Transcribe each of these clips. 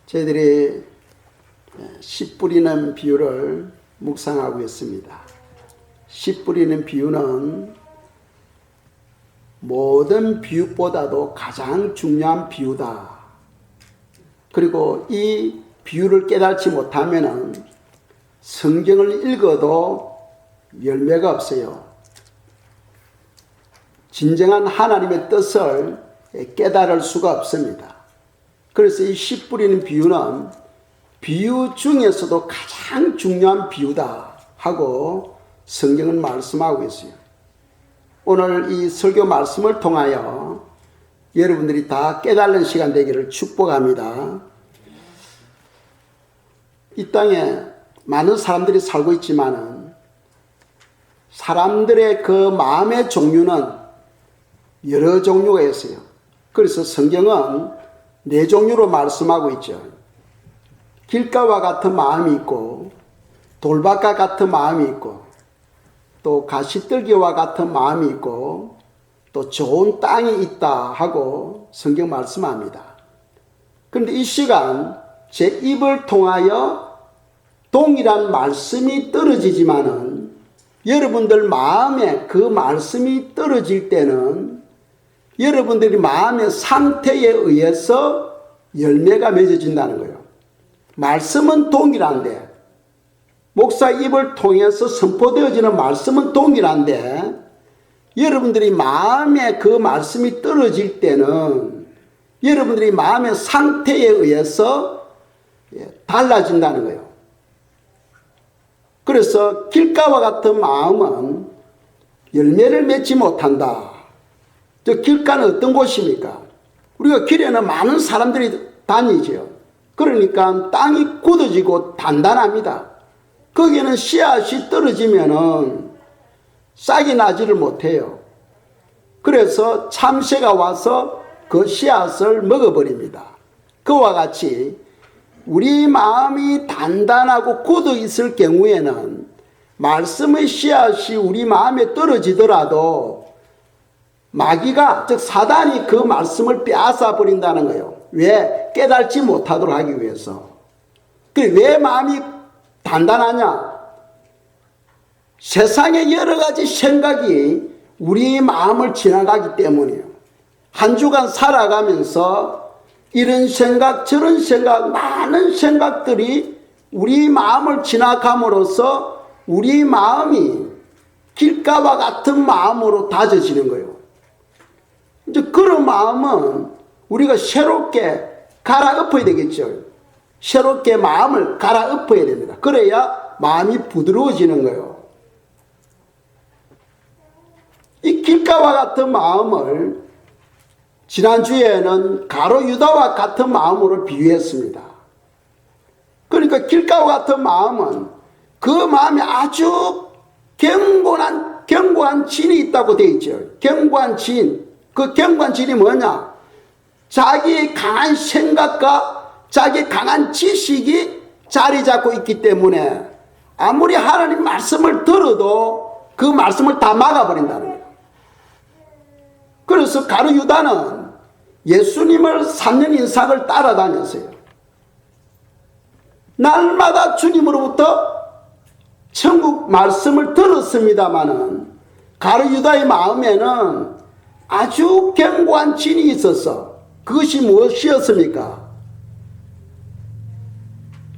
저희들이 씨 뿌리는 비유를 묵상하고 있습니다. 씨 뿌리는 비유는 모든 비유보다도 가장 중요한 비유다. 그리고 이 비유를 깨닫지 못하면 성경을 읽어도 열매가 없어요. 진정한 하나님의 뜻을 깨달을 수가 없습니다. 그래서 이 씨 뿌리는 비유는 비유 중에서도 가장 중요한 비유다 하고 성경은 말씀하고 있어요. 오늘 이 설교 말씀을 통하여 여러분들이 다 깨달는 시간 되기를 축복합니다. 이 땅에 많은 사람들이 살고 있지만 사람들의 그 마음의 종류는 여러 종류가 있어요. 그래서 성경은 네 종류로 말씀하고 있죠. 길가와 같은 마음이 있고, 돌밭과 같은 마음이 있고, 또 가시떨기와 같은 마음이 있고, 또 좋은 땅이 있다 하고 성경 말씀합니다. 그런데 이 시간 제 입을 통하여 동일한 말씀이 떨어지지만은 여러분들 마음에 그 말씀이 떨어질 때는 여러분들이 마음의 상태에 의해서 열매가 맺어진다는 거예요. 말씀은 동일한데, 목사 입을 통해서 선포되어지는 말씀은 동일한데, 여러분들이 마음에 그 말씀이 떨어질 때는 여러분들이 마음의 상태에 의해서 달라진다는 거예요. 그래서 길가와 같은 마음은 열매를 맺지 못한다. 저 길가는 어떤 곳입니까? 우리가 길에는 많은 사람들이 다니죠. 그러니까 땅이 굳어지고 단단합니다. 거기에는 씨앗이 떨어지면은 싹이 나지를 못해요. 그래서 참새가 와서 그 씨앗을 먹어버립니다. 그와 같이 우리 마음이 단단하고 굳어 있을 경우에는 말씀의 씨앗이 우리 마음에 떨어지더라도 마귀가, 즉 사단이 그 말씀을 빼앗아 버린다는 거예요. 왜? 깨달지 못하도록 하기 위해서. 왜 마음이 단단하냐? 세상의 여러 가지 생각이 우리 마음을 지나가기 때문이에요. 한 주간 살아가면서 이런 생각 저런 생각 많은 생각들이 우리 마음을 지나감으로써 우리 마음이 길가와 같은 마음으로 다져지는 거예요. 이제 그런 마음은 우리가 새롭게 갈아엎어야 되겠죠. 새롭게 마음을 갈아엎어야 됩니다. 그래야 마음이 부드러워지는 거예요. 이 길가와 같은 마음을 지난주에는 가룟 유다와 같은 마음으로 비유했습니다. 그러니까 길가와 같은 마음은 그 마음에 아주 견고한 진이 있다고 되어 있죠. 견고한 진. 그 견고한 진이 뭐냐? 자기의 강한 생각과 자기의 강한 지식이 자리 잡고 있기 때문에 아무리 하나님 말씀을 들어도 그 말씀을 다 막아버린다는 거예요. 그래서 가룟 유다는 예수님을 3년 이상을 따라다녔어요. 날마다 주님으로부터 천국 말씀을 들었습니다마는 가룟 유다의 마음에는 아주 견고한 진이 있었어. 그것이 무엇이었습니까?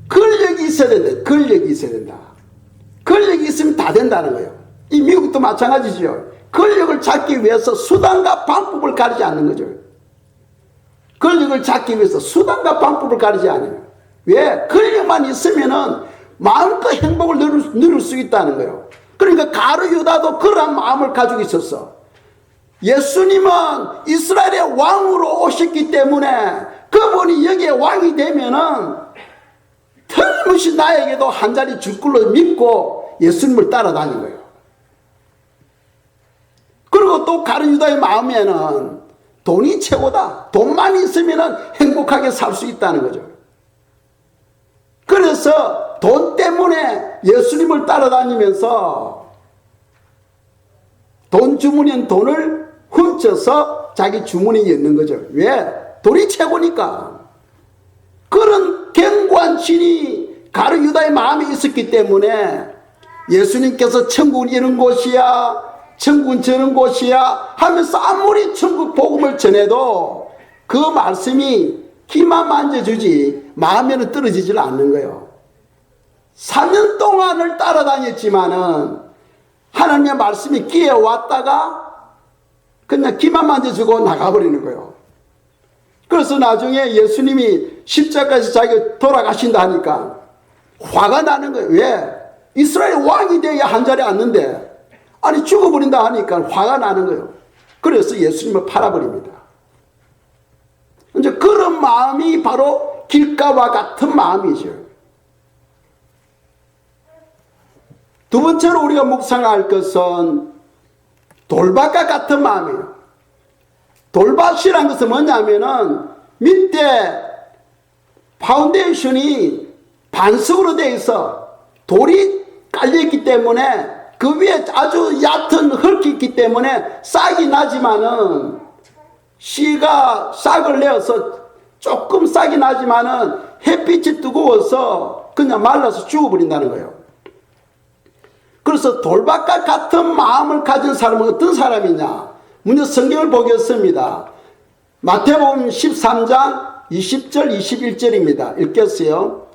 권력이 있어야 된다. 권력이 있어야 된다. 권력이 있으면 다 된다는 거예요. 이 미국도 마찬가지죠. 권력을 찾기 위해서 수단과 방법을 가리지 않는 거죠. 권력을 찾기 위해서 수단과 방법을 가리지 않아요. 왜? 권력만 있으면은 마음껏 행복을 누릴 수 있다는 거예요. 그러니까 가룟 유다도 그러한 마음을 가지고 있었어. 예수님은 이스라엘의 왕으로 오셨기 때문에 그분이 여기에 왕이 되면은 틀림없이 나에게도 한 자리 줄 걸로 믿고 예수님을 따라다닌 거예요. 그리고 또 가룟 유다의 마음에는 돈이 최고다. 돈만 있으면 행복하게 살 수 있다는 거죠. 그래서 돈 때문에 예수님을 따라다니면서 돈 주머니엔 돈을 훔쳐서 자기 주머니에 넣는 거죠. 왜? 돈이 최고니까. 그런 신이 가룟 유다의 마음에 있었기 때문에 예수님께서 천국은 이런 곳이야, 천국은 저런 곳이야 하면서 아무리 천국 복음을 전해도 그 말씀이 귀만 만져주지 마음에는 떨어지질 않는 거예요. 3년 동안을 따라다녔지만은 하나님의 말씀이 귀에 왔다가 그냥 귀만 만져주고 나가버리는 거예요. 그래서 나중에 예수님이 십자가에서 자기가 돌아가신다 하니까 화가 나는 거예요. 왜? 이스라엘 왕이 되어야 한 자리에 앉는데 아니 죽어버린다 하니까 화가 나는 거예요. 그래서 예수님을 팔아버립니다. 이제 그런 마음이 바로 길가와 같은 마음이죠. 두 번째로 우리가 묵상할 것은 돌밭과 같은 마음이에요. 돌밭이라는 것은 뭐냐면은 밑에 파운데이션이 반석으로 되어 있어 돌이 깔려있기 때문에 그 위에 아주 얕은 흙이 있기 때문에 싹이 나지만은 씨가 싹을 내어서 조금 싹이 나지만은 햇빛이 뜨거워서 그냥 말라서 죽어버린다는 거예요. 그래서 돌밭과 같은 마음을 가진 사람은 어떤 사람이냐? 먼저 성경을 보겠습니다. 마태복음 13장 20절 21절입니다. 읽겠어요.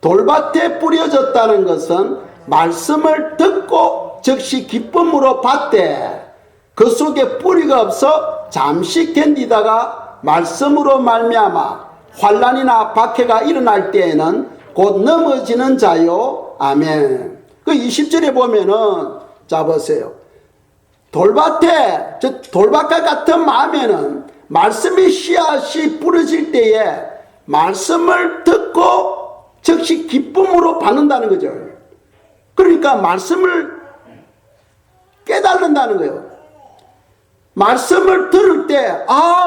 돌밭에 뿌려졌다는 것은 말씀을 듣고 즉시 기쁨으로 받되 그 속에 뿌리가 없어 잠시 견디다가 말씀으로 말미암아 환난이나 박해가 일어날 때에는 곧 넘어지는 자요. 아멘. 그 20절에 보면은 자 보세요. 돌밭에 돌밭과 같은 마음에는 말씀의 씨앗이 뿌려질 때에 말씀을 듣고 즉시 기쁨으로 받는다는 거죠. 그러니까 말씀을 깨닫는다는 거예요. 말씀을 들을 때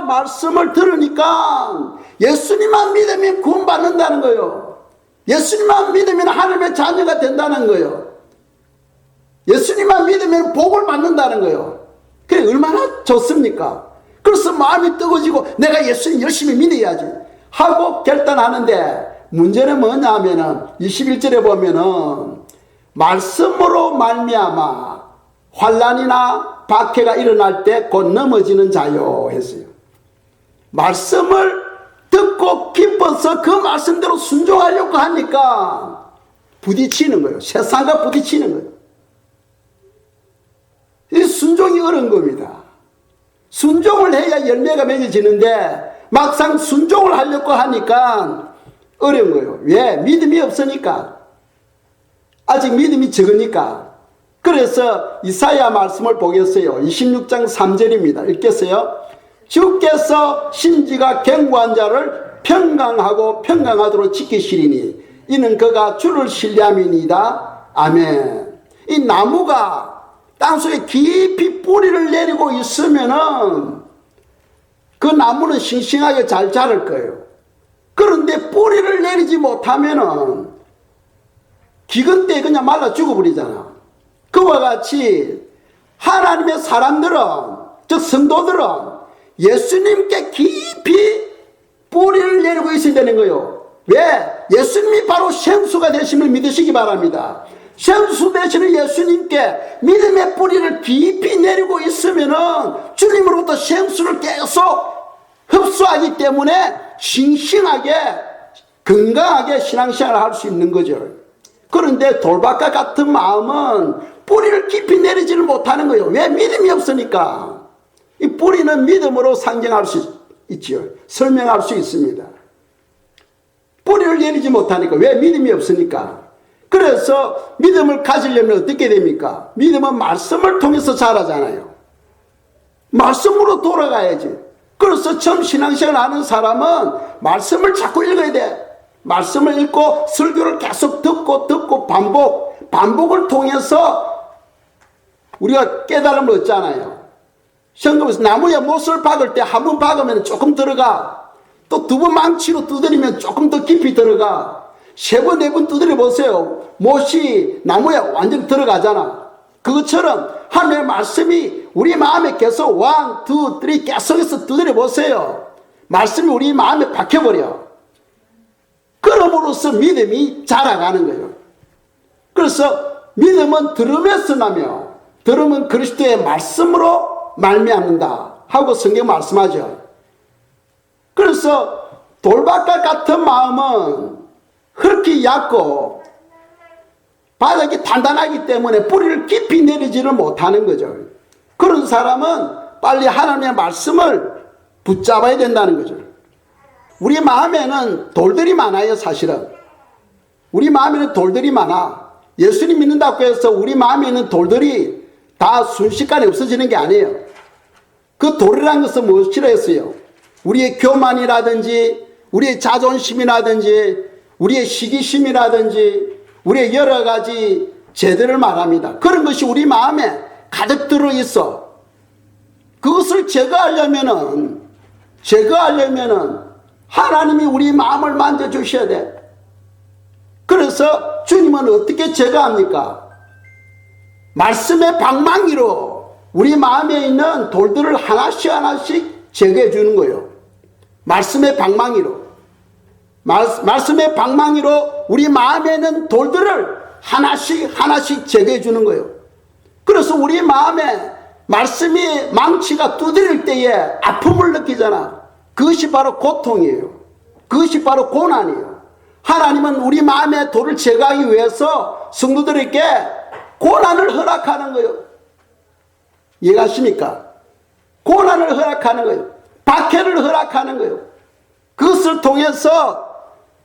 말씀을 들으니까 예수님만 믿으면 구원받는다는 거예요. 예수님만 믿으면 하나님의 자녀가 된다는 거예요. 예수님만 믿으면 복을 받는다는 거예요. 그게 얼마나 좋습니까? 그래서 마음이 뜨거워지고 내가 예수님 열심히 믿어야지 하고 결단하는데 문제는 뭐냐면은 21절에 보면은 말씀으로 말미암아 환난이나 박해가 일어날 때 곧 넘어지는 자요 했어요. 말씀을 듣고 기뻐서 그 말씀대로 순종하려고 하니까 부딪히는 거예요. 세상과 부딪히는 거예요. 이 순종이 어려운 겁니다. 순종을 해야 열매가 맺어지는데 막상 순종을 하려고 하니까 어려운 거예요. 왜? 믿음이 없으니까. 아직 믿음이 적으니까. 그래서 이사야 말씀을 보겠어요. 26장 3절입니다. 읽겠어요. 주께서 심지가 견고한 자를 평강하고 평강하도록 지키시리니 이는 그가 주를 신뢰함이니이다. 아멘. 이 나무가 땅속에 깊이 뿌리를 내리고 있으면은 그 나무는 싱싱하게 잘 자랄 거예요. 그런데 뿌리를 내리지 못하면은 기근 때 그냥 말라 죽어버리잖아. 그와 같이 하나님의 사람들은, 즉 성도들은 예수님께 깊이 뿌리를 내리고 있어야 되는 거예요. 왜? 예수님이 바로 생수가 되심을 믿으시기 바랍니다. 생수 되시는 예수님께 믿음의 뿌리를 깊이 내리고 있으면은 주님으로부터 생수를 계속 흡수하기 때문에 싱싱하게 건강하게 신앙생활을 할 수 있는 거죠. 그런데 돌밭과 같은 마음은 뿌리를 깊이 내리지를 못하는 거예요. 왜? 믿음이 없으니까. 이 뿌리는 믿음으로 상징할 수 있지요. 설명할 수 있습니다. 뿌리를 내리지 못하니까. 왜? 믿음이 없으니까. 그래서 믿음을 가지려면 어떻게 됩니까? 믿음은 말씀을 통해서 자라잖아요. 말씀으로 돌아가야지. 그래서 처음 신앙생활 하는 사람은 말씀을 자꾸 읽어야 돼. 말씀을 읽고 설교를 계속 듣고 반복을 통해서 우리가 깨달음을 얻잖아요. 현금에서 나무에 못을 박을 때 한 번 박으면 조금 들어가. 또 두 번 망치로 두드리면 조금 더 깊이 들어가. 세 번, 네 번 두드려 보세요. 못이 나무에 완전히 들어가잖아. 그것처럼 하나님의 말씀이 우리 마음에 계속 1, 2, 3 계속해서 두드려 보세요. 말씀이 우리 마음에 박혀버려. 그럼으로써 믿음이 자라가는 거예요. 그래서 믿음은 들음에서 나며 들음은 그리스도의 말씀으로 말미암는다 하고 성경 말씀하죠. 그래서 돌밭과 같은 마음은 흙이 얕고 바닥이 단단하기 때문에 뿌리를 깊이 내리지를 못하는 거죠. 그런 사람은 빨리 하나님의 말씀을 붙잡아야 된다는 거죠. 우리 마음에는 돌들이 많아요. 사실은 우리 마음에는 돌들이 많아. 예수님 믿는다고 해서 우리 마음에 있는 돌들이 다 순식간에 없어지는 게 아니에요. 그 돌이라는 것은 무엇이라 했어요? 우리의 교만이라든지 우리의 자존심이라든지 우리의 시기심이라든지 우리의 여러 가지 죄들을 말합니다. 그런 것이 우리 마음에 가득 들어있어. 그것을 제거하려면은 하나님이 우리 마음을 만져주셔야 돼. 그래서 주님은 어떻게 제거합니까? 말씀의 방망이로 우리 마음에 있는 돌들을 하나씩 제거해 주는 거예요. 말씀의 방망이로. 말씀의 방망이로 우리 마음에 있는 돌들을 하나씩 제거해 주는 거예요. 그래서 우리 마음에 말씀이 망치가 두드릴 때에 아픔을 느끼잖아. 그것이 바로 고통이에요. 그것이 바로 고난이에요. 하나님은 우리 마음의 돌을 제거하기 위해서 성도들에게 고난을 허락하는 거예요. 이해가십니까? 고난을 허락하는 거예요. 박해를 허락하는 거예요. 그것을 통해서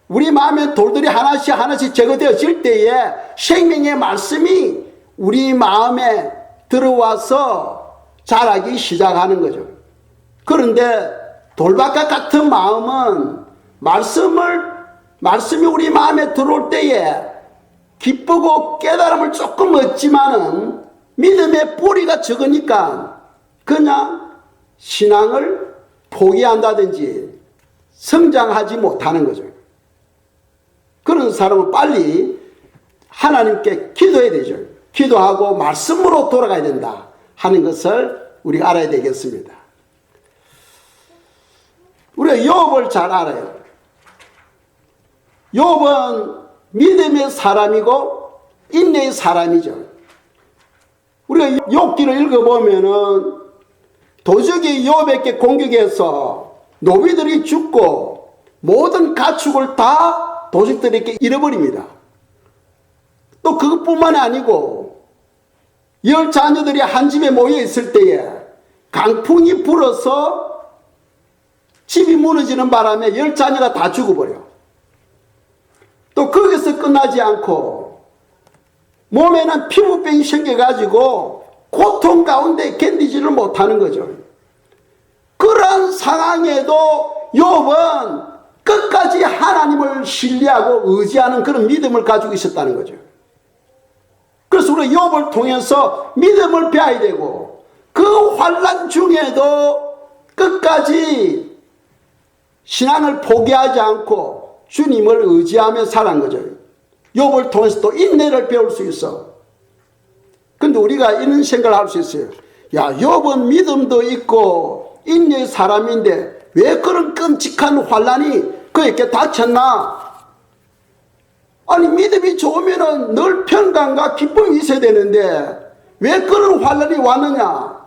우리 마음의 돌들이 하나씩 제거되어질 때에 생명의 말씀이 우리 마음에 들어와서 자라기 시작하는 거죠. 그런데 돌밭과 같은 마음은 말씀이 우리 마음에 들어올 때에 기쁘고 깨달음을 조금 얻지만은 믿음의 뿌리가 적으니까 그냥 신앙을 포기한다든지 성장하지 못하는 거죠. 그런 사람은 빨리 하나님께 기도해야 되죠. 기도하고 말씀으로 돌아가야 된다 하는 것을 우리가 알아야 되겠습니다. 우리가 욥을 잘 알아요. 욥은 믿음의 사람이고 인내의 사람이죠. 우리가 욥기를 읽어보면은 도적이 욥에게 공격해서 노비들이 죽고 모든 가축을 다 도적들에게 잃어버립니다. 또 그것뿐만 아니고 10 자녀들이 한 집에 모여 있을 때에 강풍이 불어서 집이 무너지는 바람에 10 자녀가 다 죽어버려. 또 거기서 끝나지 않고 몸에는 피부병이 생겨가지고 고통 가운데 견디지를 못하는 거죠. 그러한 상황에도 욥은 끝까지 하나님을 신뢰하고 의지하는 그런 믿음을 가지고 있었다는 거죠. 그래서 우리 욥을 통해서 믿음을 배워야 되고 그 환난 중에도 끝까지 신앙을 포기하지 않고 주님을 의지하며 살아간 거죠. 욥을 통해서 또 인내를 배울 수 있어. 근데 우리가 이런 생각을 할 수 있어요. 야, 욥은 믿음도 있고 인내의 사람인데 왜 그런 끔찍한 환난이 그에게 닥쳤나? 아니, 믿음이 좋으면은 늘 평강과 기쁨이 있어야 되는데 왜 그런 환난이 왔느냐?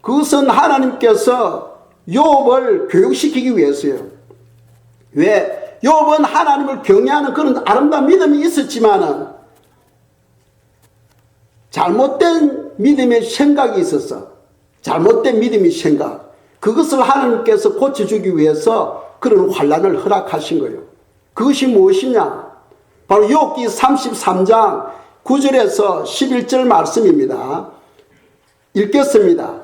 그것은 하나님께서 욥을 교육시키기 위해서요. 왜? 욥은 하나님을 경외하는 그런 아름다운 믿음이 있었지만은 잘못된 믿음의 생각이 있었어. 잘못된 믿음의 생각. 그것을 하나님께서 고쳐주기 위해서 그런 환난을 허락하신 거예요. 그것이 무엇이냐? 바로 욥기 33장 9절에서 11절 말씀입니다. 읽겠습니다.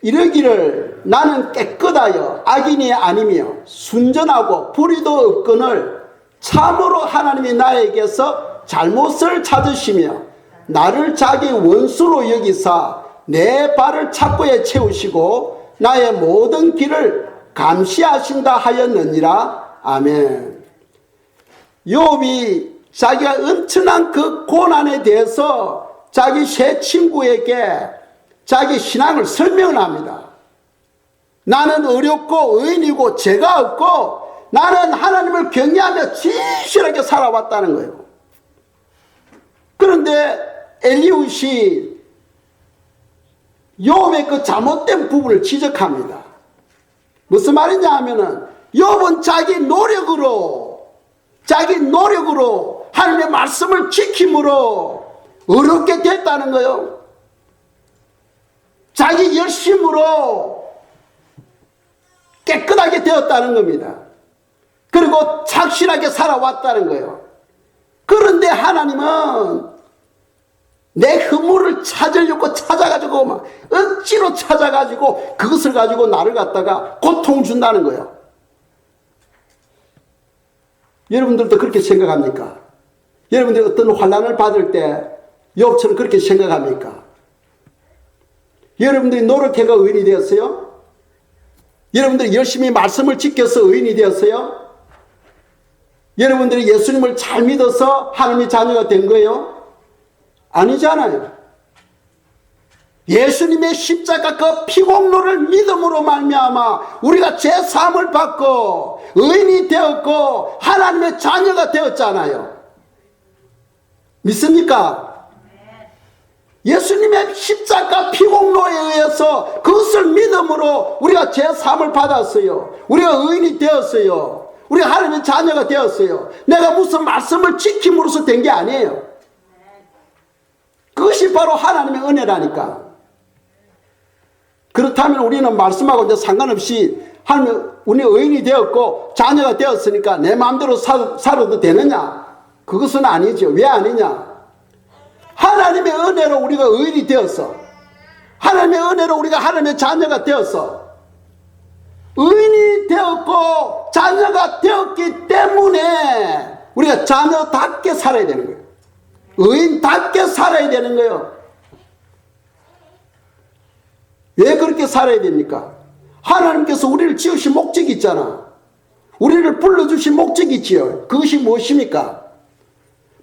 이르기를 나는 깨끗하여 악인이 아니며 순전하고 불의도 없거늘 참으로 하나님이 나에게서 잘못을 찾으시며 나를 자기 원수로 여기사 내 발을 착고에 채우시고 나의 모든 길을 감시하신다 하였느니라. 아멘. 욥이 자기가 엄청난 그 고난에 대해서 자기 세 친구에게 자기 신앙을 설명을 합니다. 나는 어렵고 의인이고 죄가 없고 나는 하나님을 경외하며 진실하게 살아왔다는 거예요. 그런데 엘리훗이 욥의 그 잘못된 부분을 지적합니다. 무슨 말이냐 하면은 욥은 자기 노력으로 하나님의 말씀을 지킴으로 어렵게 됐다는 거예요. 자기 열심으로 깨끗하게 되었다는 겁니다. 그리고 착실하게 살아왔다는 거예요. 그런데 하나님은 내 허물을 찾으려고 찾아가지고 막 억지로 찾아가지고 그것을 가지고 나를 갖다가 고통 준다는 거예요. 여러분들도 그렇게 생각합니까? 여러분들이 어떤 환난을 받을 때 욥처럼 그렇게 생각합니까? 여러분들이 노력해가 의인이 되었어요? 여러분들이 열심히 말씀을 지켜서 의인이 되었어요? 여러분들이 예수님을 잘 믿어서 하나님의 자녀가 된 거예요? 아니잖아요. 예수님의 십자가 그 피공로를 믿음으로 말미암아 우리가 죄사함을 받고 의인이 되었고 하나님의 자녀가 되었잖아요. 믿습니까? 예수님의 십자가 피공로에 의해서 그것을 믿음으로 우리가 죄사함을 받았어요. 우리가 의인이 되었어요. 우리가 하나님의 자녀가 되었어요. 내가 무슨 말씀을 지킴으로써 된 게 아니에요. 그것이 바로 하나님의 은혜라니까. 그렇다면 우리는 말씀하고 이제 상관없이 하나님, 우리 의인이 되었고 자녀가 되었으니까 내 마음대로 살아도 되느냐? 그것은 아니죠. 왜 아니냐? 하나님의 은혜로 우리가 의인이 되었어. 하나님의 은혜로 우리가 하나님의 자녀가 되었어. 의인이 되었고 자녀가 되었기 때문에 우리가 자녀답게 살아야 되는 거예요. 의인답게 살아야 되는 거예요. 왜 그렇게 살아야 됩니까? 하나님께서 우리를 지으신 목적이 있잖아. 우리를 불러주신 목적이 있지요. 그것이 무엇입니까?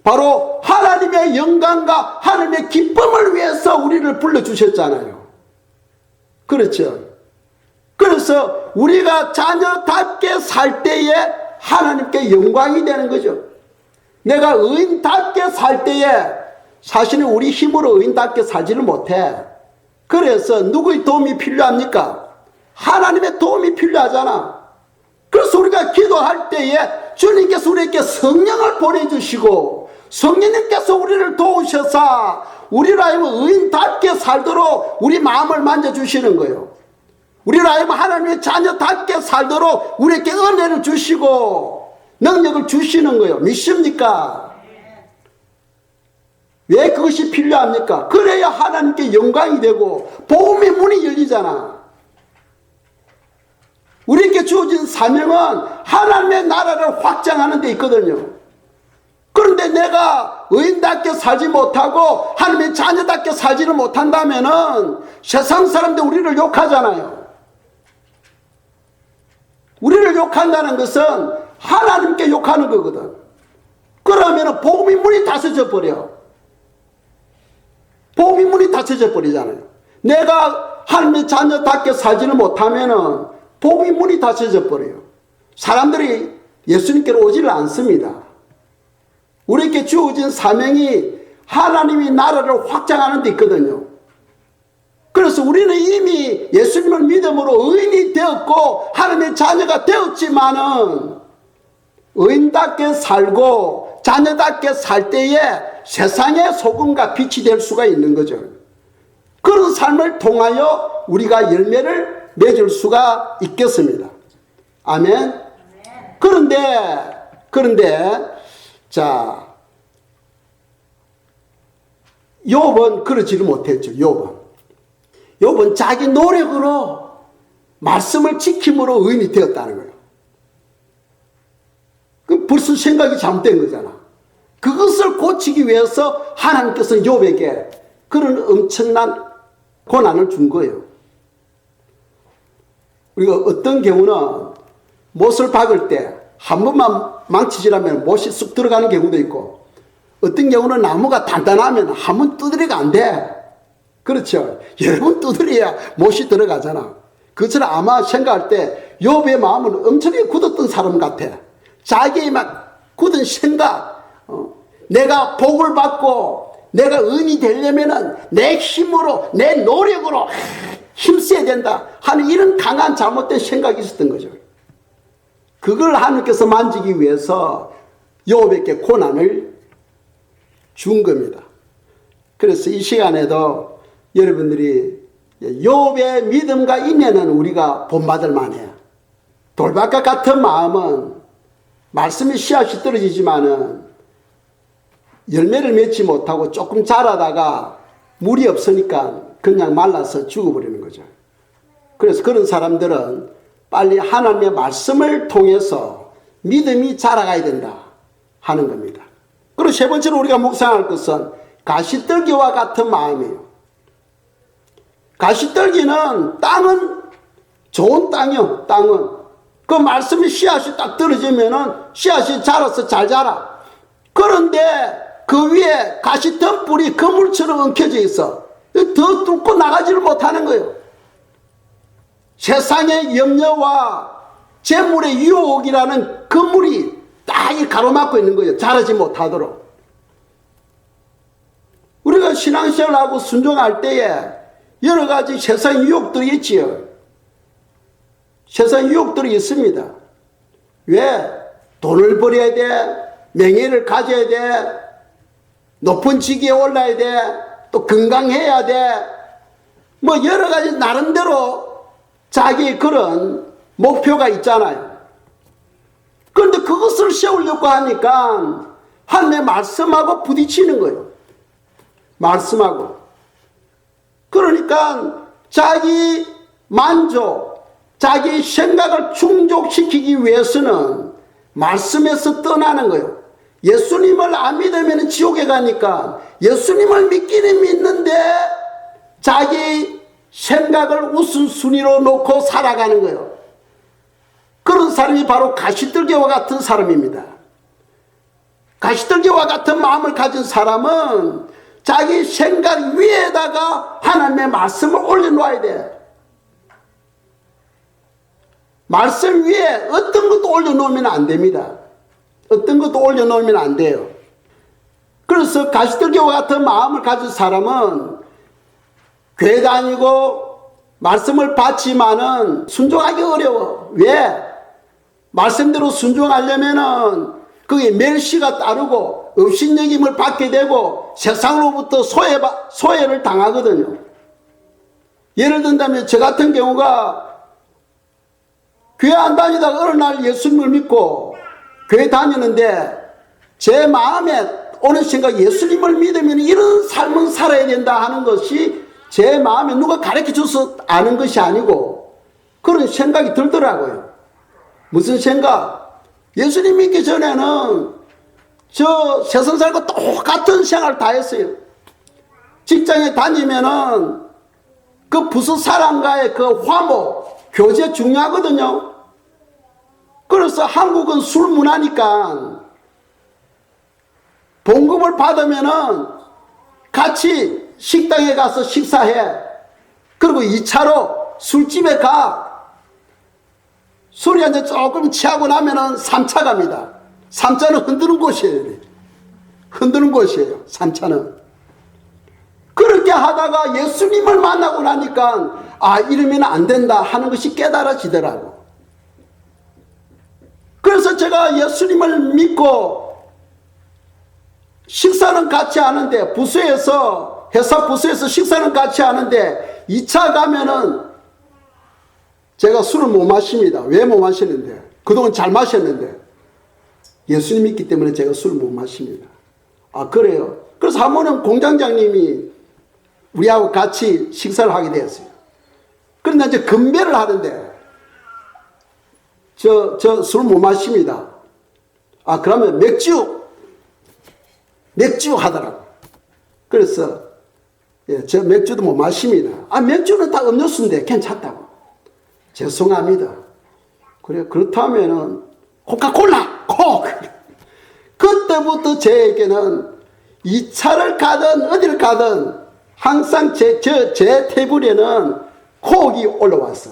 바로 하나님의 영광과 하나님의 기쁨을 위해서 우리를 불러주셨잖아요. 그렇죠. 그래서 우리가 자녀답게 살 때에 하나님께 영광이 되는 거죠. 내가 의인답게 살 때에 사실은 우리 힘으로 의인답게 살지를 못해. 그래서 누구의 도움이 필요합니까? 하나님의 도움이 필요하잖아. 그래서 우리가 기도할 때에 주님께서 우리에게 성령을 보내주시고 성령님께서 우리를 도우셔서 우리로 하여금 의인답게 살도록 우리 마음을 만져주시는 거예요. 우리로 하여금 하나님의 자녀답게 살도록 우리에게 은혜를 주시고 능력을 주시는 거예요. 믿습니까? 왜 그것이 필요합니까? 그래야 하나님께 영광이 되고 복음의 문이 열리잖아. 우리에게 주어진 사명은 하나님의 나라를 확장하는 데 있거든요. 그런데 내가 의인답게 살지 못하고 하나님의 자녀답게 살지를 못한다면은 세상 사람들 우리를 욕하잖아요. 우리를 욕한다는 것은 하나님께 욕하는 거거든. 그러면은 복음의 문이 닫혀져 버려. 복음의 문이 닫혀져 버리잖아요. 내가 하나님의 자녀답게 살지를 못하면은 복음의 문이 닫혀져 버려요. 사람들이 예수님께로 오지를 않습니다. 우리에게 주어진 사명이 하나님의 나라를 확장하는 데 있거든요. 그래서 우리는 이미 예수님을 믿음으로 의인이 되었고 하나님의 자녀가 되었지만은 의인답게 살고 자녀답게 살 때에 세상의 소금과 빛이 될 수가 있는 거죠. 그런 삶을 통하여 우리가 열매를 맺을 수가 있겠습니다. 아멘. 그런데 자, 욥은 그러지를 못했죠. 욥은 자기 노력으로 말씀을 지킴으로 의인이 되었다는 거예요. 그 벌써 생각이 잘못된 거잖아. 그것을 고치기 위해서 하나님께서 욥에게 그런 엄청난 고난을 준 거예요. 우리가 어떤 경우는 못을 박을 때 한 번만 망치질하면 못이 쑥 들어가는 경우도 있고, 어떤 경우는 나무가 단단하면 한 번 두드리가 안 돼. 그렇죠. 여러 번 두드려야 못이 들어가잖아. 그것처럼 아마 생각할 때 욥의 마음은 엄청나게 굳었던 사람 같아. 자기의 막 굳은 생각, 내가 복을 받고 내가 은이 되려면은 내 힘으로, 내 노력으로 힘써야 된다 하는 이런 강한 잘못된 생각이 있었던 거죠. 그걸 하나님께서 만지기 위해서 욥에게 고난을 준 겁니다. 그래서 이 시간에도 여러분들이 욥의 믿음과 인내는 우리가 본받을 만해요. 돌밭과 같은 마음은 말씀의 씨앗이 떨어지지만은 열매를 맺지 못하고 조금 자라다가 물이 없으니까 그냥 말라서 죽어버리는 거죠. 그래서 그런 사람들은 빨리 하나님의 말씀을 통해서 믿음이 자라가야 된다 하는 겁니다. 그리고 세 번째로 우리가 묵상할 것은 가시떨기와 같은 마음이에요. 가시떨기는 땅은 좋은 땅이요. 땅은 그 말씀의 씨앗이 딱 떨어지면은 씨앗이 자라서 잘 자라. 그런데 그 위에 가시덤 뿔이 그물처럼 엉켜져 있어. 더 뚫고 나가지를 못하는 거예요. 세상의 염려와 재물의 유혹이라는 그물이 딱 가로막고 있는 거예요. 자라지 못하도록. 우리가 신앙생활하고 순종할 때에 여러 가지 세상 유혹들이 있지요. 세상 유혹들이 있습니다. 왜? 돈을 벌여야 돼. 명예를 가져야 돼. 높은 직위에 올라야 돼. 또 건강해야 돼. 뭐 여러 가지 나름대로 자기 그런 목표가 있잖아요. 그런데 그것을 세우려고 하니까 하나님의 말씀하고 부딪히는 거예요. 말씀하고. 그러니까 자기 만족, 자기 생각을 충족시키기 위해서는 말씀에서 떠나는 거예요. 예수님을 안 믿으면 지옥에 가니까 예수님을 믿기는 믿는데 자기 생각을 우선순위로 놓고 살아가는 거예요. 그런 사람이 바로 가시떨기와 같은 사람입니다. 가시떨기와 같은 마음을 가진 사람은 자기 생각 위에다가 하나님의 말씀을 올려놓아야 돼. 말씀 위에 어떤 것도 올려놓으면 안 됩니다. 어떤 것도 올려놓으면 안 돼요. 그래서 가시떨기와 같은 마음을 가진 사람은 교회 다니고 말씀을 받지만은 순종하기 어려워. 왜? 말씀대로 순종하려면은 그게 멸시가 따르고 업신여김을 받게 되고 세상으로부터 소외를 당하거든요. 예를 든다면 저 같은 경우가 교회 안 다니다가 어느 날 예수님을 믿고 교회 다니는데 제 마음에 오는 생각, 예수님을 믿으면 이런 삶은 살아야 된다 하는 것이 제 마음에 누가 가르쳐줘서 아는 것이 아니고 그런 생각이 들더라고요. 무슨 생각? 예수님 믿기 전에는 저 세상 살과 똑같은 생활을 다 했어요. 직장에 다니면은 그 부서 사람과의 그 화목, 교제 중요하거든요. 그래서 한국은 술 문화니까 봉급을 받으면은 같이 식당에 가서 식사해. 그리고 2차로 술집에 가. 술이 한잔 조금 취하고 나면은 3차 갑니다. 3차는 흔드는 곳이에요. 흔드는 곳이에요. 3차는. 그렇게 하다가 예수님을 만나고 나니까 아, 이러면 안 된다 하는 것이 깨달아지더라고. 그래서 제가 예수님을 믿고 식사는 같이 하는데 부서에서 회사 부서에서 식사는 같이 하는데 2차 가면은 제가 술을 못 마십니다. 왜 못 마시는데? 그동안 잘 마셨는데 예수님 믿기 때문에 제가 술을 못 마십니다. 아, 그래요? 그래서 한 번은 공장장님이 우리하고 같이 식사를 하게 되었어요. 그런데 이제 건배를 하는데 저 술 못 마십니다. 아, 그러면 맥주 하더라고. 그래서 예, 저 맥주도 못 마십니다. 아, 맥주는 다 음료수인데 괜찮다고. 죄송합니다. 그래, 그렇다면은 코카콜라, 콕. 그때부터 저에게는 2차를 가든 어디를 가든 항상 제 테이블에는 콕이 올라왔어.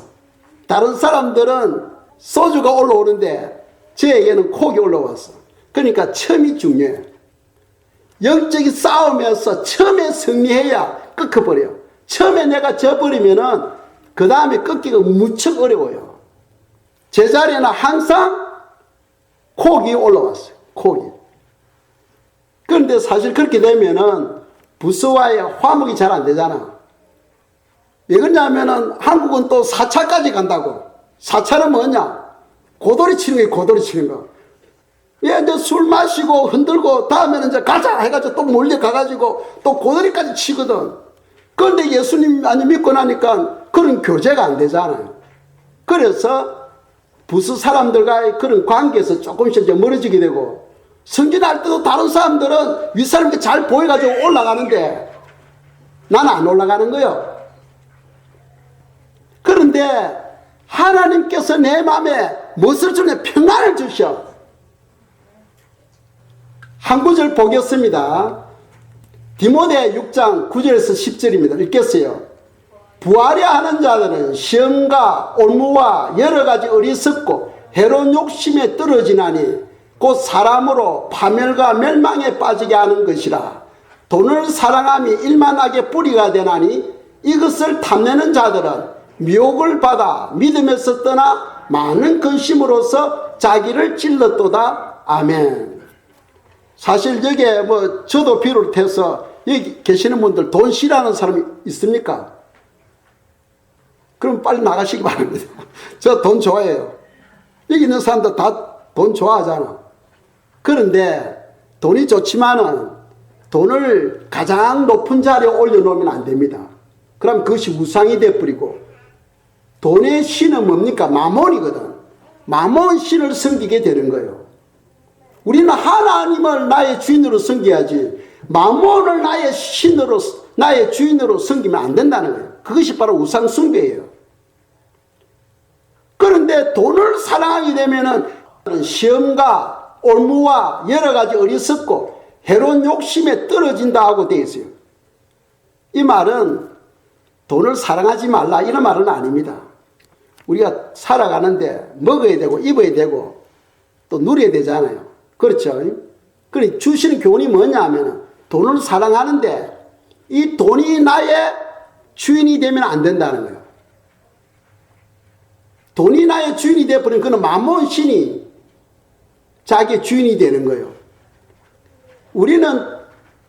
다른 사람들은 소주가 올라오는데 저에게는 콕이 올라왔어. 그러니까 처음이 중요해요. 영적인 싸움에서 처음에 승리해야 꺾어버려요. 처음에 내가 져버리면은 그 다음에 꺾기가 무척 어려워요. 제자리에는 항상 콕이 올라왔어요. 콕이. 그런데 사실 그렇게 되면은 부서와의 화목이 잘 안 되잖아. 왜 그러냐면은 한국은 또 4차까지 간다고. 4차는 뭐냐? 고돌이 치는 거예요. 고돌이 치는 거. 예, 이제 술 마시고 흔들고 다음에는 이제 가자 해가지고 또 몰려가가지고 또 고돌이까지 치거든. 그런데 예수님 많이 믿고 나니까 그런 교제가 안 되잖아요. 그래서 부스 사람들과의 그런 관계에서 조금씩 이제 멀어지게 되고, 성전할 때도 다른 사람들은 윗사람들 잘 보여가지고 올라가는데 나는 안 올라가는 거예요. 그런데 하나님께서 내 마음에 무엇을 주냐? 평안을 주셔. 한 구절 보겠습니다. 디모데 6장 9절에서 10절입니다. 읽겠어요. 부하려 하는 자들은 시험과 올무와 여러 가지 어리석고 해로운 욕심에 떨어지나니 곧 사람으로 파멸과 멸망에 빠지게 하는 것이라. 돈을 사랑함이 일만하게 뿌리가 되나니 이것을 탐내는 자들은 미혹을 받아 믿음에서 떠나 많은 근심으로서 자기를 찔렀도다. 아멘. 사실 여기에 저도 비롯해서 여기 계시는 분들 돈 싫어하는 사람이 있습니까? 그럼 빨리 나가시기 바랍니다. 저 돈 좋아해요. 여기 있는 사람들 다 돈 좋아하잖아. 그런데 돈이 좋지만은 돈을 가장 높은 자리에 올려놓으면 안 됩니다. 그럼 그것이 우상이 되어버리고, 돈의 신은 뭡니까? 마몬이거든. 마몬 신을 섬기게 되는 거예요. 우리는 하나님을 나의 주인으로 섬겨야지 마몬을 나의 신으로, 나의 주인으로 섬기면 안 된다는 거예요. 그것이 바로 우상 숭배예요. 그런데 돈을 사랑하게 되면은 시험과 올무와 여러 가지 어리석고 해로운 욕심에 떨어진다 하고 되어 있어요. 이 말은 돈을 사랑하지 말라 이런 말은 아닙니다. 우리가 살아가는데 먹어야 되고 입어야 되고 또 누려야 되잖아요. 그렇죠? 그래 주시는 교훈이 뭐냐 하면 돈을 사랑하는데 이 돈이 나의 주인이 되면 안 된다는 거예요. 돈이 나의 주인이 되어버리면 그는 마몬 신이 자기의 주인이 되는 거예요. 우리는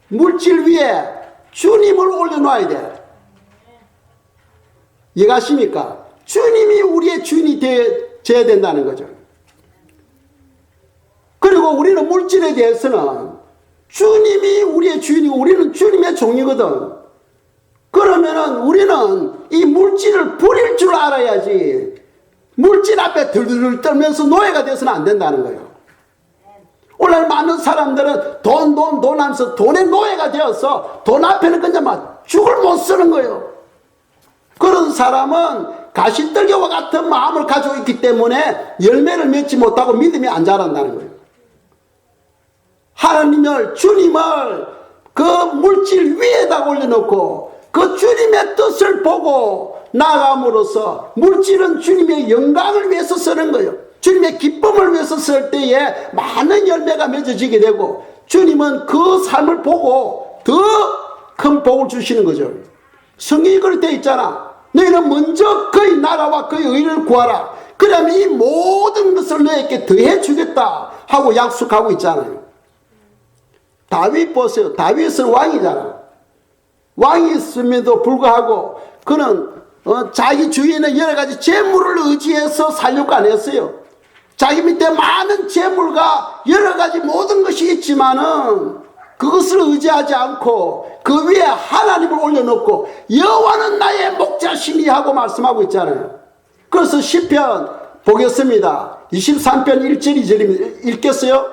물질 위에 주님을 올려놔야 돼. 이해가십니까? 주님이 우리의 주인이 되어야 된다는 거죠. 그리고 우리는 물질에 대해서는 주님이 우리의 주인이고 우리는 주님의 종이거든. 그러면은 우리는 이 물질을 버릴 줄 알아야지 물질 앞에 들들 떨면서 노예가 돼서는 안 된다는 거예요. 오늘 많은 사람들은 돈 하면서 돈의 노예가 되어서 돈 앞에는 그냥 막 죽을 못 쓰는 거예요. 그런 사람은 가시떨기와 같은 마음을 가지고 있기 때문에 열매를 맺지 못하고 믿음이 안 자란다는 거예요. 하나님을, 주님을 그 물질 위에다 올려놓고 그 주님의 뜻을 보고 나아감으로써 물질은 주님의 영광을 위해서 쓰는 거예요. 주님의 기쁨을 위해서 쓸 때에 많은 열매가 맺어지게 되고 주님은 그 삶을 보고 더 큰 복을 주시는 거죠. 성경이 그렇게 되어 있잖아. 너희는 먼저 그의 나라와 그의 의를 구하라. 그러면 이 모든 것을 너에게 더해 주겠다 하고 약속하고 있잖아요. 다윗 보세요. 다윗은 왕이잖아. 왕이 있음에도 불구하고 그는 자기 주위에는 여러 가지 재물을 의지해서 살려고 안 했어요. 자기 밑에 많은 재물과 여러 가지 모든 것이 있지만은 그것을 의지하지 않고 그 위에 하나님을 올려놓고 여호와는 나의 목자시니 하고 말씀하고 있잖아요. 그래서 시편 보겠습니다. 23편 1절 2절입니다. 읽겠어요?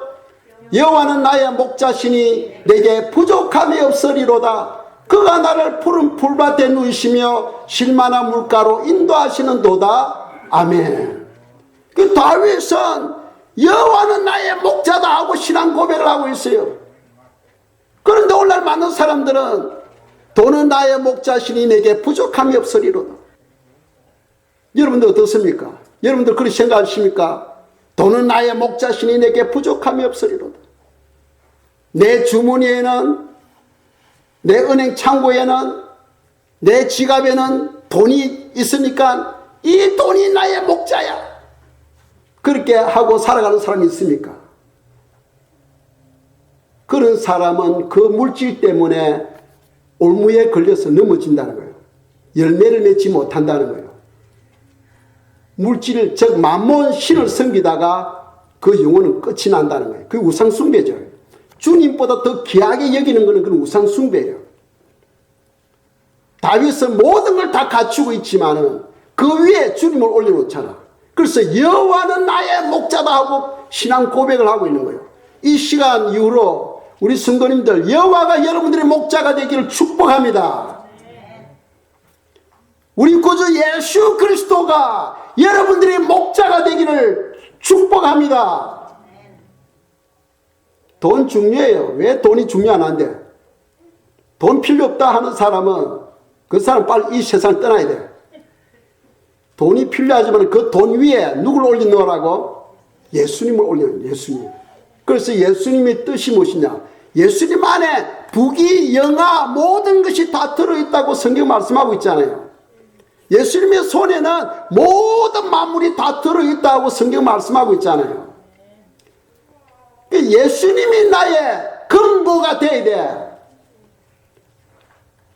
여호와는 나의 목자시니 내게 부족함이 없으리로다. 그가 나를 푸른 풀밭에 누이시며 실만한 물가로 인도하시는 도다. 아멘. 그 다윗은 여호와는 나의 목자다 하고 신앙 고백을 하고 있어요. 그런데 오늘날 많은 사람들은 돈은 나의 목자시니 내게 부족함이 없으리로다. 여러분들 어떻습니까? 여러분들 그렇게 생각하십니까? 돈은 나의 목자시니 내게 부족함이 없으리로다. 내 주머니에는, 내 은행 창고에는, 내 지갑에는 돈이 있으니까 이 돈이 나의 목자야. 그렇게 하고 살아가는 사람이 있습니까? 그런 사람은 그 물질 때문에 올무에 걸려서 넘어진다는 거예요. 열매를 맺지 못한다는 거예요. 물질, 즉 만몬 신을 섬기다가 그 영혼은 끝이 난다는 거예요. 그게 우상숭배죠. 주님보다 더 귀하게 여기는 것은 그런 우상숭배예요. 다윗은 모든 걸 다 갖추고 있지만은 그 위에 주님을 올려놓잖아. 그래서 여호와는 나의 목자다 하고 신앙 고백을 하고 있는 거예요. 이 시간 이후로 우리 성도님들, 여호와가 여러분들의 목자가 되기를 축복합니다. 우리 구주 예수 그리스도가 여러분들의 목자가 되기를 축복합니다. 돈 중요해요. 왜 돈이 중요한데? 돈 필요 없다 하는 사람은 그 사람 빨리 이 세상 떠나야 돼. 돈이 필요하지만 그 돈 위에 누굴 올려놓으라고? 예수님을 올려놓은 예수님. 그래서 예수님의 뜻이 무엇이냐? 예수님 안에 부귀, 영화 모든 것이 다 들어있다고 성경 말씀하고 있잖아요. 예수님의 손에는 모든 만물이 다 들어있다고 성경 말씀하고 있잖아요. 예수님이 나의 근거가 돼야 돼.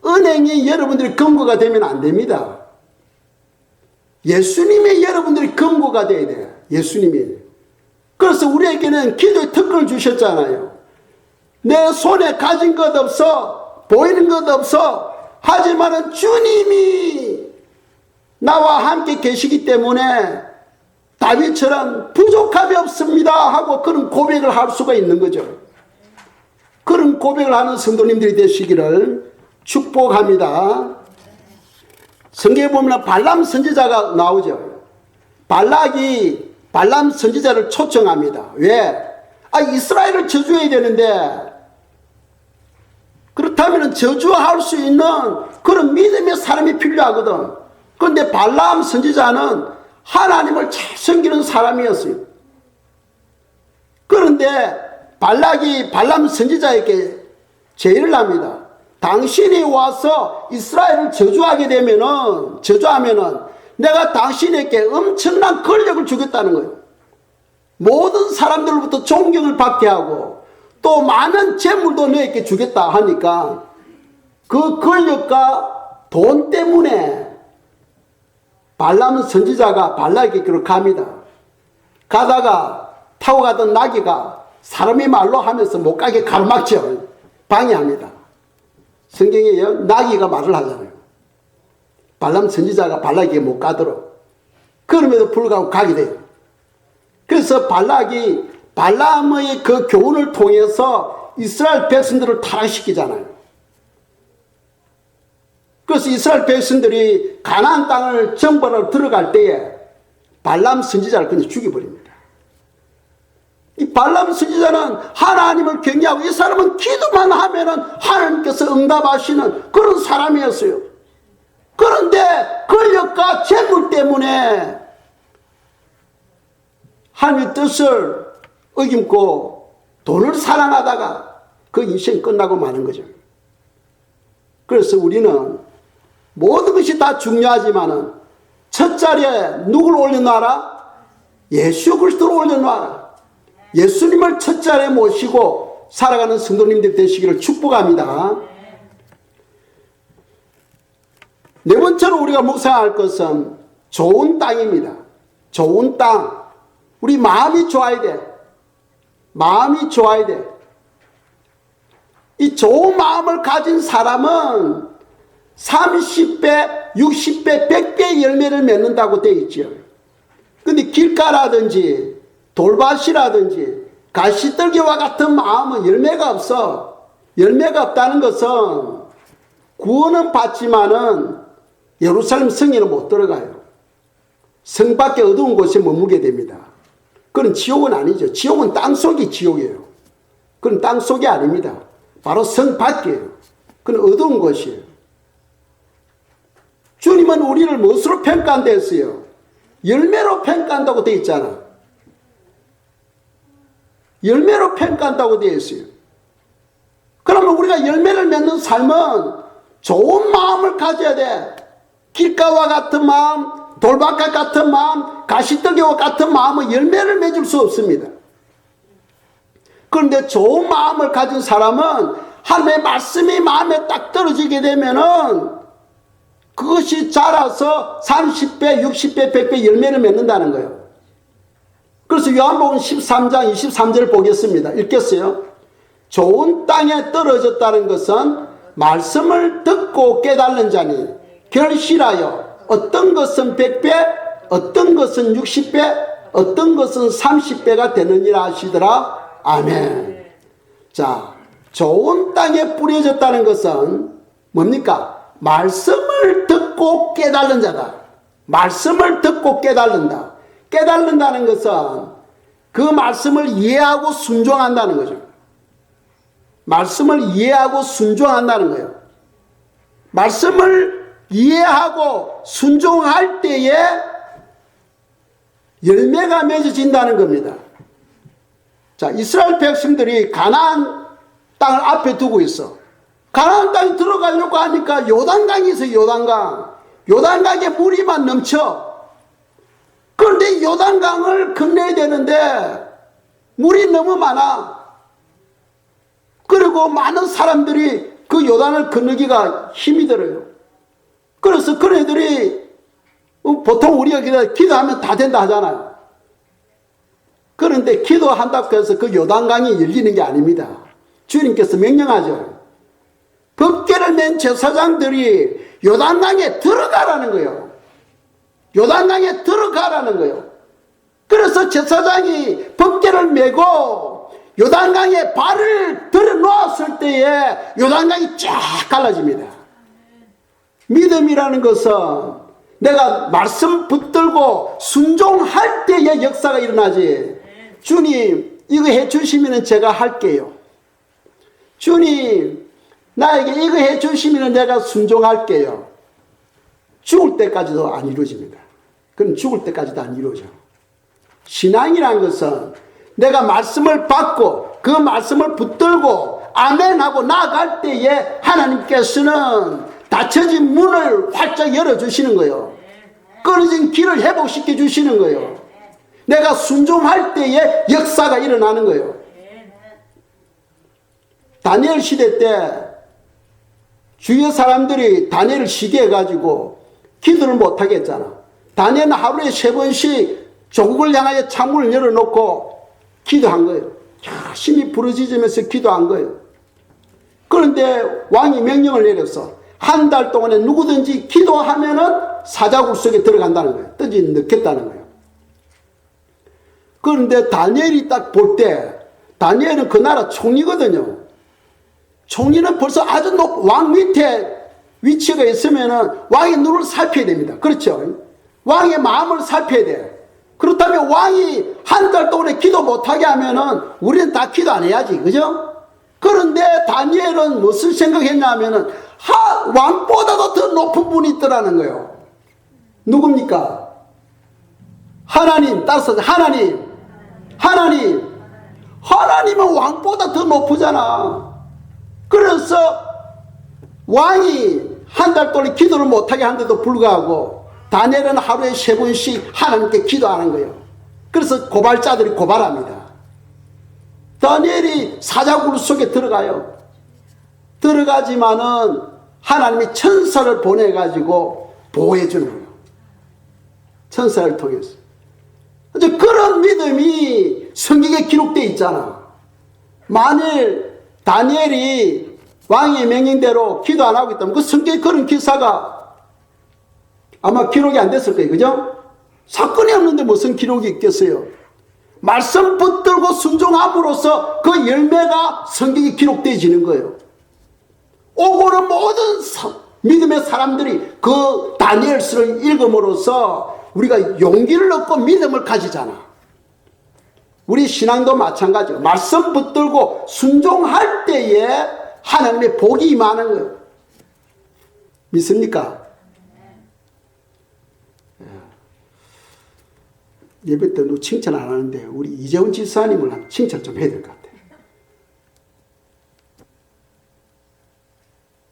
은행이 여러분들의 근거가 되면 안 됩니다. 예수님이 여러분들의 근거가 돼야 돼. 예수님이. 그래서 우리에게는 기도의 특권을 주셨잖아요. 내 손에 가진 것 없어, 보이는 것 없어. 하지만은 주님이 나와 함께 계시기 때문에 다윗처럼 부족함이 없습니다 하고 그런 고백을 할 수가 있는 거죠. 그런 고백을 하는 성도님들이 되시기를 축복합니다. 성경에 보면 발람 선지자가 나오죠. 발락이 발람 선지자를 초청합니다. 왜? 이스라엘을 저주해야 되는데, 그렇다면 저주할 수 있는 그런 믿음의 사람이 필요하거든. 그런데 발람 선지자는 하나님을 잘 섬기는 사람이었어요. 그런데 발락이 발람 선지자에게 제의를 합니다. 당신이 와서 이스라엘을 저주하면은 내가 당신에게 엄청난 권력을 주겠다는 거예요. 모든 사람들로부터 존경을 받게 하고 또 많은 재물도 너에게 주겠다 하니까 그 권력과 돈 때문에 발람 선지자가 발락에게로 갑니다. 가다가 타고 가던 나귀가 사람의 말로 하면서 못 가게 가로막죠. 방해합니다. 성경에요, 나귀가 말을 하잖아요. 발람 선지자가 발락에게 못 가도록. 그럼에도 불구하고 가게 돼요. 그래서 발락이 발람의 그 교훈을 통해서 이스라엘 백성들을 타락시키잖아요. 그래서 이스라엘 백성들이 가나안 땅을 정벌하러 들어갈 때에 발람 선지자를 그냥 죽여버립니다. 이 발람 선지자는 하나님을 경외하고 이 사람은 기도만 하면은 하나님께서 응답하시는 그런 사람이었어요. 그런데 권력과 재물 때문에 하나님의 뜻을 어김고 돈을 사랑하다가 그 인생이 끝나고 마는 거죠. 그래서 우리는 모든 것이 다 중요하지만은 첫 자리에 누굴 올려놔라? 예수 그리스도를 올려놔라. 예수님을 첫 자리에 모시고 살아가는 성도님들 되시기를 축복합니다. 네 번째로 우리가 묵상할 것은 좋은 땅입니다. 좋은 땅. 우리 마음이 좋아야 돼. 마음이 좋아야 돼. 이 좋은 마음을 가진 사람은 30배, 60배, 100배의 열매를 맺는다고 되어 있죠. 근데 길가라든지 돌밭이라든지 가시떨기와 같은 마음은 열매가 없어. 열매가 없다는 것은 구원은 받지만은 예루살렘 성에는 못 들어가요. 성 밖에 어두운 곳에 머무게 됩니다. 그건 지옥은 아니죠. 지옥은 땅속이 지옥이에요. 그건 땅속이 아닙니다. 바로 성 밖이에요. 그건 어두운 곳이에요. 주님은 우리를 무엇으로 평가한다 했어요? 열매로 평가한다고 되어 있잖아. 열매로 평가한다고 되어 있어요. 그러면 우리가 열매를 맺는 삶은 좋은 마음을 가져야 돼. 길가와 같은 마음, 돌밭과 같은 마음, 가시떨기와 같은 마음은 열매를 맺을 수 없습니다. 그런데 좋은 마음을 가진 사람은 하나님의 말씀이 마음에 딱 떨어지게 되면은 그것이 자라서 30배, 60배, 100배 열매를 맺는다는 거예요. 그래서 요한복음 13장 23절을 보겠습니다. 읽겠어요. 좋은 땅에 떨어졌다는 것은 말씀을 듣고 깨달는 자니 결실하여 어떤 것은 100배, 어떤 것은 60배, 어떤 것은 30배가 되느니라 하시더라. 아멘. 자, 좋은 땅에 뿌려졌다는 것은 뭡니까? 말씀을 듣고 깨달는 자다. 말씀을 듣고 깨달는다. 깨달는다는 것은 그 말씀을 이해하고 순종한다는 거죠. 말씀을 이해하고 순종한다는 거예요. 말씀을 이해하고 순종할 때에 열매가 맺어진다는 겁니다. 자, 이스라엘 백성들이 가나안 땅을 앞에 두고 있어. 가나안 땅에 들어가려고 하니까 요단강이 있어요. 요단강. 요단강에 물이만 넘쳐. 그런데 요단강을 건너야 되는데 물이 너무 많아. 그리고 많은 사람들이 그 요단을 건너기가 힘이 들어요. 그래서 그런 애들이 보통 우리가 기도하면 다 된다 하잖아요. 그런데 기도한다고 해서 그 요단강이 열리는 게 아닙니다. 주님께서 명령하죠. 법궤를 맨 제사장들이 요단강에 들어가라는 거예요. 요단강에 들어가라는 거예요. 그래서 제사장이 법궤를 메고 요단강에 발을 들어놓았을 때에 요단강이 쫙 갈라집니다. 믿음이라는 것은 내가 말씀 붙들고 순종할 때의 역사가 일어나지. 주님 이거 해주시면 제가 할게요. 주님 나에게 이거 해주시면 내가 순종할게요. 죽을 때까지도 안 이루어집니다. 그럼 죽을 때까지도 안 이루어져. 신앙이라는 것은 내가 말씀을 받고 그 말씀을 붙들고 아멘하고 나아갈 때에 하나님께서는 닫혀진 문을 활짝 열어주시는 거예요. 끊어진 길을 회복시켜 주시는 거예요. 내가 순종할 때에 역사가 일어나는 거예요. 다니엘 시대 때 주위의 사람들이 다니엘을 시기해가지고 기도를 못하게 했잖아. 다니엘은 하루에 3번씩 조국을 향하여 창문을 열어놓고 기도한 거예요. 열심히 부르짖으면서 기도한 거예요. 그런데 왕이 명령을 내렸어. 한 달 동안에 누구든지 기도하면은 사자굴 속에 들어간다는 거예요. 뜨지 넣겠다는 거예요. 그런데 다니엘이 딱 볼 때, 다니엘은 그 나라 총리거든요. 총리는 벌써 아주 왕 밑에 위치가 있으면은 왕의 눈을 살펴야 됩니다. 그렇죠? 왕의 마음을 살펴야 돼. 그렇다면 왕이 한 달 동안에 기도 못하게 하면은 우리는 다 기도 안 해야지. 그죠? 그런데 다니엘은 무슨 생각했냐 하면은 왕보다도 더 높은 분이 있더라는 거예요. 누굽니까? 하나님. 따라서 하나님은 왕보다 더 높으잖아. 그래서 왕이 한 달 동안 기도를 못하게 한데도 불구하고 다니엘은 하루에 3번씩 하나님께 기도하는 거예요. 그래서 고발자들이 고발합니다. 다니엘이 사자굴 속에 들어가요. 들어가지만은 하나님이 천사를 보내가지고 보호해 주는 거예요. 천사를 통해서. 이제 그런 믿음이 성경에 기록되어 있잖아. 만일 다니엘이 왕의 명령대로 기도 안 하고 있다면 그 성경에 그런 기사가 아마 기록이 안 됐을 거예요. 그죠? 사건이 없는데 무슨 기록이 있겠어요? 말씀 붙들고 순종함으로써 그 열매가 성경에 기록되어지는 거예요. 오고는 모든 믿음의 사람들이 그 다니엘서를 읽음으로써 우리가 용기를 얻고 믿음을 가지잖아. 우리 신앙도 마찬가지예요. 말씀 붙들고 순종할 때에 하나님의 복이 임하는 거예요. 믿습니까? 예배 때 누구 칭찬 안 하는데 우리 이재훈 지사님을 칭찬 좀 해야 될 것 같아요.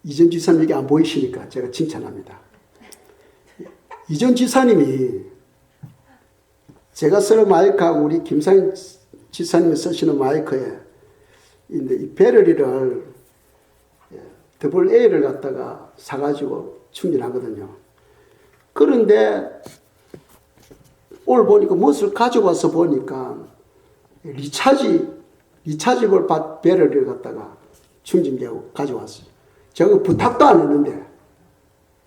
이재훈 지사님 여기 안 보이시니까 제가 칭찬합니다. 이재훈 지사님이 제가 쓰는 마이크하고 우리 김상현 지사님이 쓰시는 마이크에 이 배터리를 더블 A를 갖다가 사가지고 충전하거든요. 그런데 오늘 보니까 무엇을 가지고 와서 보니까 리차지블 배터리를 갖다가 충전기하고 가져왔어요. 제가 부탁도 안 했는데.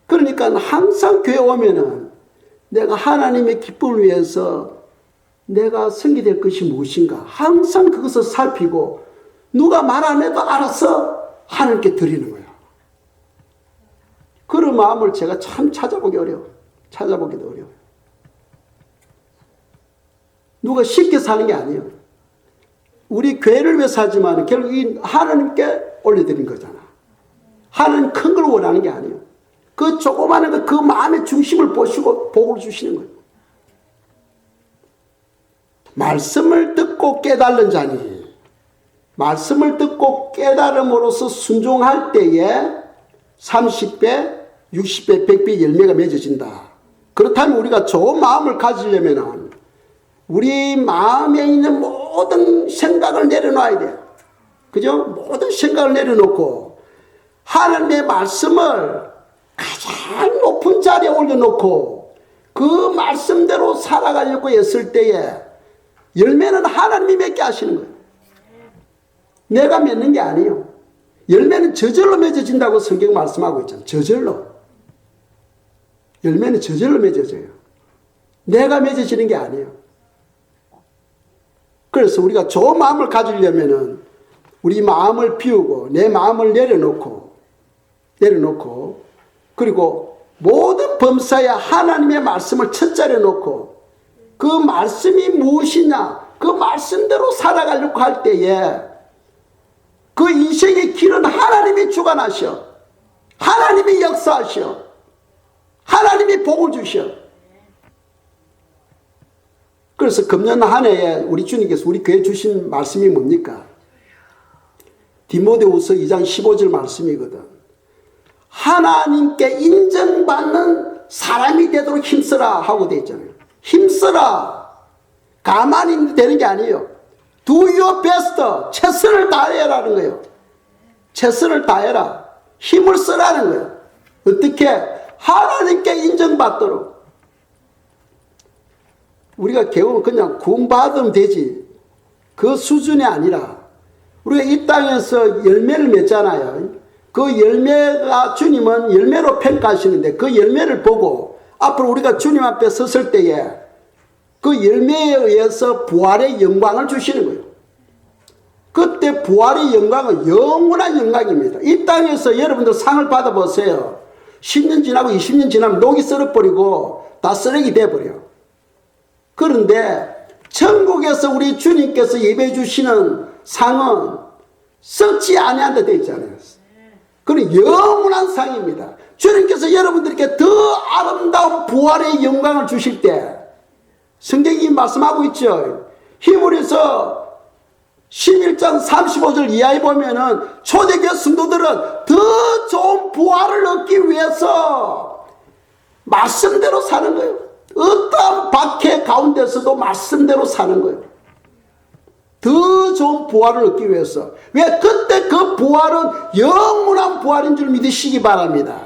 그러니까 항상 교회 오면은 내가 하나님의 기쁨을 위해서 내가 섬기될 것이 무엇인가 항상 그것을 살피고 누가 말 안 해도 알아서 하나님께 드리는 거예요. 그런 마음을 제가 참 찾아보기도 어려워요. 누가 쉽게 사는 게 아니에요. 우리 교회를 위해서 하지만 결국 이 하나님께 올려드린 거잖아. 하나님 큰 걸 원하는 게 아니에요. 그 조그마한 그 마음의 중심을 보시고 복을 주시는 거예요. 말씀을 듣고 깨달는 자니 말씀을 듣고 깨달음으로써 순종할 때에 30배, 60배, 100배 열매가 맺어진다. 그렇다면 우리가 좋은 마음을 가지려면 우리 마음에 있는 모든 생각을 내려놔야 돼요. 그죠? 모든 생각을 내려놓고 하나님의 말씀을 가장 높은 자리에 올려놓고 그 말씀대로 살아가려고 했을 때에 열매는 하나님이 맺게 하시는 거예요. 내가 맺는 게 아니에요. 열매는 저절로 맺어진다고 성경 말씀하고 있잖아요. 저절로. 열매는 저절로 맺어져요. 내가 맺어지는 게 아니에요. 그래서 우리가 좋은 마음을 가지려면은 우리 마음을 비우고 내 마음을 내려놓고 그리고 모든 범사에 하나님의 말씀을 첫자리에 놓고 그 말씀이 무엇이냐 그 말씀대로 살아가려고 할 때에 그 인생의 길은 하나님이 주관하셔. 하나님이 역사하셔. 하나님이 복을 주셔. 그래서 금년 한 해에 우리 주님께서 우리 교회에 주신 말씀이 뭡니까? 디모데후서 2장 15절 말씀이거든. 하나님께 인정받는 사람이 되도록 힘써라 하고 되어 있잖아요. 힘써라. 가만히 되는 게 아니에요. Do your best. 최선을 다해라는 거예요. 최선을 다해라. 힘을 쓰라는 거예요. 어떻게? 하나님께 인정받도록. 우리가 겨우 그냥 구원받으면 되지. 그 수준이 아니라 우리가 이 땅에서 열매를 맺잖아요. 그 열매가 주님은 열매로 평가하시는데 그 열매를 보고 앞으로 우리가 주님 앞에 섰을 때에 그 열매에 의해서 부활의 영광을 주시는 거예요. 그때 부활의 영광은 영원한 영광입니다. 이 땅에서 여러분들 상을 받아보세요. 10년 지나고 20년 지나면 녹이 썰어버리고 다 쓰레기 돼버려. 그런데 천국에서 우리 주님께서 예배해 주시는 상은 썩지 아니한다 되어 있잖아요. 그건 영원한 상입니다. 주님께서 여러분들께 더 아름다운 부활의 영광을 주실 때 성경이 말씀하고 있죠. 히브리서 11장 35절 이하에 보면은 초대교회 성도들은 더 좋은 부활을 얻기 위해서 말씀대로 사는 거예요. 어떠한 박해 가운데서도 말씀대로 사는 거예요. 더 좋은 부활을 얻기 위해서. 왜? 그때 그 부활은 영원한 부활인 줄 믿으시기 바랍니다.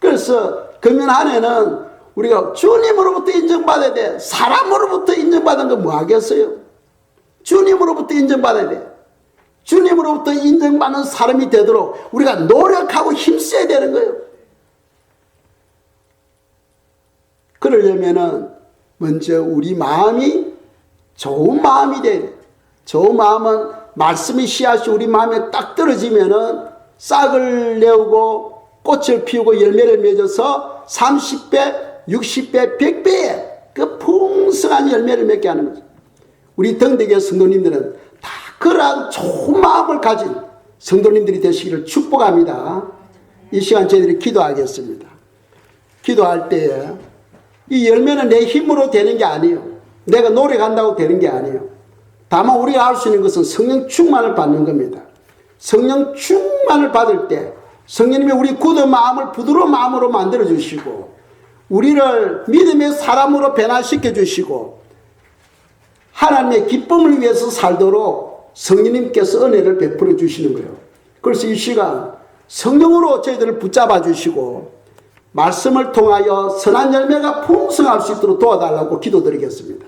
그래서 금년 한 해는 우리가 주님으로부터 인정받아야 돼. 사람으로부터 인정받은 건 뭐 하겠어요? 주님으로부터 인정받아야 돼. 주님으로부터 인정받는 사람이 되도록 우리가 노력하고 힘써야 되는 거예요. 그러려면은 먼저 우리 마음이 좋은 마음이 돼야 돼. 좋은 마음은 말씀이 씨앗이 우리 마음에 딱 떨어지면은 싹을 내오고 꽃을 피우고 열매를 맺어서 30배, 60배, 100배의 그 풍성한 열매를 맺게 하는 거죠. 우리 등대교회 성도님들은 다 그러한 좋은 마음을 가진 성도님들이 되시기를 축복합니다. 이 시간 저희들이 기도하겠습니다. 기도할 때에 이 열매는 내 힘으로 되는 게 아니에요. 내가 노력한다고 되는 게 아니에요. 다만 우리가 알 수 있는 것은 성령 충만을 받는 겁니다. 성령 충만을 받을 때 성령님이 우리 굳은 마음을 부드러운 마음으로 만들어 주시고 우리를 믿음의 사람으로 변화시켜 주시고 하나님의 기쁨을 위해서 살도록 성령님께서 은혜를 베풀어 주시는 거예요. 그래서 이 시간 성령으로 저희들을 붙잡아 주시고 말씀을 통하여 선한 열매가 풍성할 수 있도록 도와달라고 기도드리겠습니다.